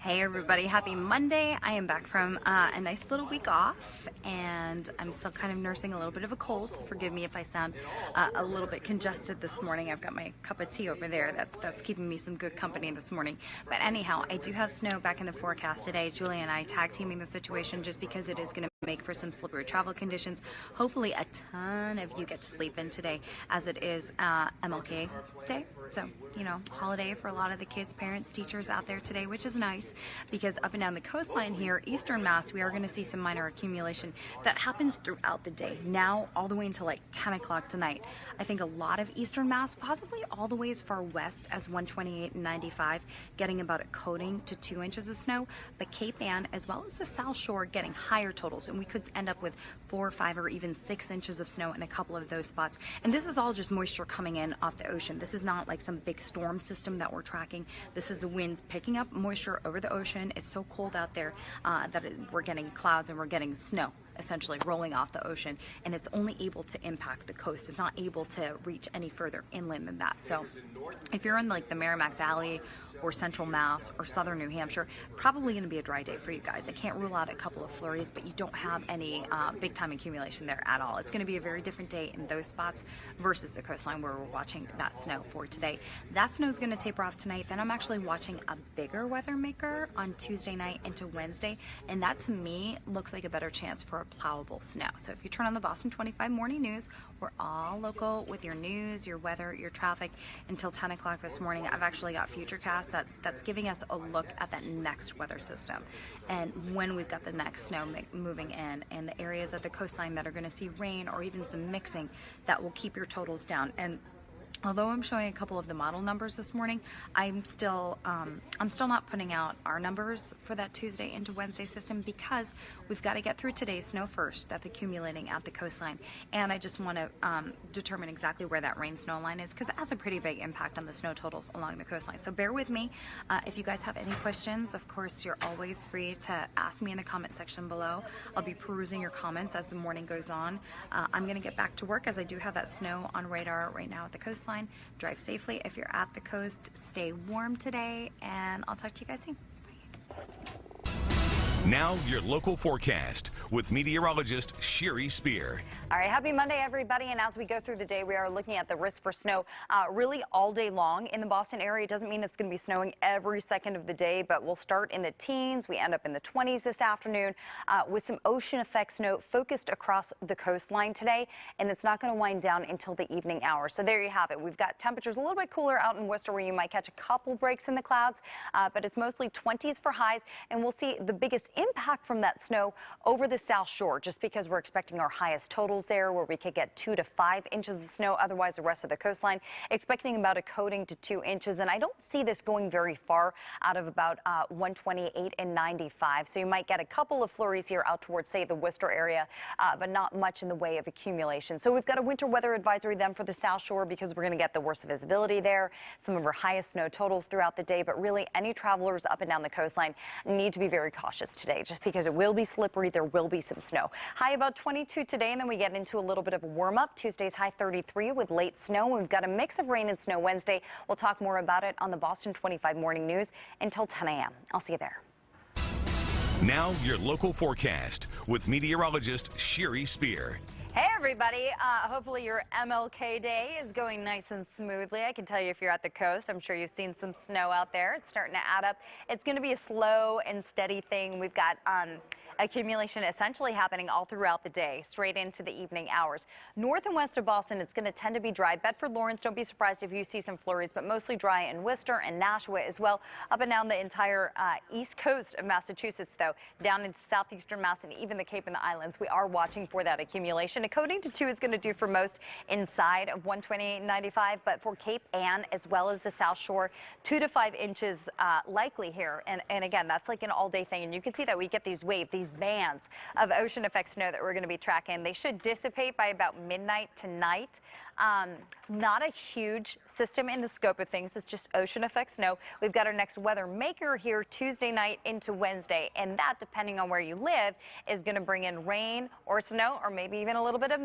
Hey everybody, happy Monday. I am back from a nice little week off and I'm still kind of nursing a little bit of a cold, so forgive me if I sound a little bit congested this morning. I've got my cup of tea over there that's keeping me some good company this morning. But anyhow, I do have snow back in the forecast today. Julie and I tag teaming the situation just because it is going to make for some slippery travel conditions. Hopefully a ton of you get to sleep in today as it is MLK Day. So, you know, holiday for a lot of the kids, parents, teachers out there today, which is nice because up and down the coastline here, Eastern Mass, we are going to see some minor accumulation that happens throughout the day, now all the way until like 10 o'clock tonight. I think a lot of Eastern Mass, possibly all the way as far west as 128 and 95, getting about a coating to 2 inches of snow, but Cape Ann as well as the South Shore getting higher totals, and we could end up with 4, 5, or even 6 inches of snow in a couple of those spots. And this is all just moisture coming in off the ocean. This is not like some big storm system that we're tracking. This is the winds picking up moisture over the ocean. It's so cold out there that we're getting clouds and we're getting snow essentially rolling off the ocean, and it's only able to impact the coast. It's not able to reach any further inland than that. So if you're in like the Merrimack Valley or Central Mass or Southern New Hampshire, probably going to be a dry day for you guys. I can't rule out a couple of flurries, but you don't have any big time accumulation there at all. It's going to be a very different day in those spots versus the coastline where we're watching that snow for today. That snow is going to taper off tonight. Then I'm actually watching a bigger weather maker on Tuesday night into Wednesday, and that to me looks like a better chance for a plowable snow. So if you turn on the Boston 25 morning news, we're all local with your news, your weather, your traffic until 10 o'clock this morning. I've actually got Futurecast that's giving us a look at that next weather system and when we've got the next snow moving in, and the areas of the coastline that are going to see rain or even some mixing that will keep your totals down. And although I'm showing a couple of the model numbers this morning, I'm still not putting out our numbers for that Tuesday into Wednesday system because we've got to get through today's snow first that's accumulating at the coastline, and I just want to determine exactly where that rain snow line is because it has a pretty big impact on the snow totals along the coastline. So bear with me. If you guys have any questions, of course, you're always free to ask me in the comment section below. I'll be perusing your comments as the morning goes on. I'm going to get back to work as I do have that snow on radar right now at the coastline. Drive safely if you're at the coast. Stay warm today, and I'll talk to you guys soon. Now your local forecast with meteorologist Shiri Spear. All right, happy Monday, everybody. And as we go through the day, we are looking at the risk for snow really all day long in the Boston area. It doesn't mean it's going to be snowing every second of the day, but we'll start in the teens. We end up in the 20s this afternoon with some ocean effect snow focused across the coastline today, and it's not going to wind down until the evening hours. So there you have it. We've got temperatures a little bit cooler out in Worcester where you might catch a couple breaks in the clouds, but it's mostly 20s for highs, and we'll see the biggest impact from that snow over the South Shore just because we're expecting our highest totals there where we could get 2 to 5 inches of snow. Otherwise, the rest of the coastline expecting about a coating to 2 inches, and I don't see this going very far out of about 128 and 95. So you might get a couple of flurries here out towards, say, the Worcester area, but not much in the way of accumulation. So we've got a winter weather advisory then for the South Shore because we're going to get the worst visibility there, some of our highest snow totals throughout the day, but really any travelers up and down the coastline need to be very cautious today just because it will be slippery. There will be some snow. High about 22 today, and then we get into a little bit of a warm up. Tuesday's high 33 with late snow. We've got a mix of rain and snow Wednesday. We'll talk more about it on the Boston 25 morning news until 10 a.m. I'll see you there. Now your local forecast with meteorologist Shiri Spear. Hey everybody, hopefully your MLK Day is going nice and smoothly. I can tell you if you're at the coast, I'm sure you've seen some snow out there. It's starting to add up. It's going to be a slow and steady thing. We've got accumulation essentially happening all throughout the day, straight into the evening hours. North and west of Boston, it's going to tend to be dry. Bedford, Lawrence, don't be surprised if you see some flurries, but mostly dry in Worcester and Nashua as well. Up and down the entire east coast of Massachusetts, though, down into southeastern Mass and even the Cape and the Islands, we are watching for that accumulation. A coating to 2 is going to do for most inside of 128.95, but for Cape Ann as well as the South Shore, 2 to 5 inches likely here. And again, that's like an all-day thing, and you can see that we get these waves, these bands of ocean effect snow that we're going to be tracking. They should dissipate by about midnight tonight. Not a huge system in the scope of things. It's just ocean effect snow. We've got our next weather maker here Tuesday night into Wednesday, and that, depending on where you live, is going to bring in rain or snow, or maybe even a little bit of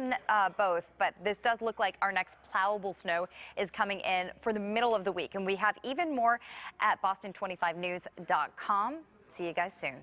both. But this does look like our next plowable snow is coming in for the middle of the week, and we have even more at boston25news.com. See you guys soon.